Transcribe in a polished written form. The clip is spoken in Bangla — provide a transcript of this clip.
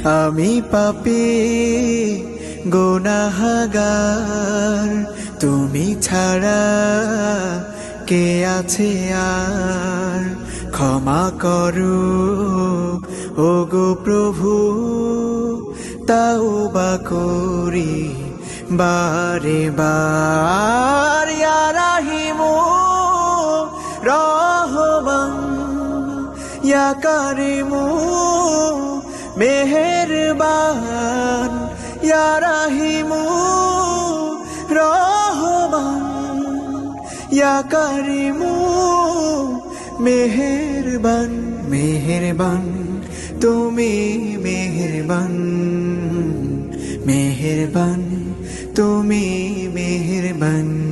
আমি পাপী গুনাহগার, তুমি ছাড়া কে আছে আর? ক্ষমা করো ওগো প্রভু, তাওবা করি বারে বার। ইয়া রাহিমু রহমান, ইয়া কারিমু মেহেরবান, ইয়া রাহিমু রহমান, ইয়া কারিমু মেহেরবান। মেহেরবান তুমি মেহেরবান, মেহেরবান তুমি মেহেরবান।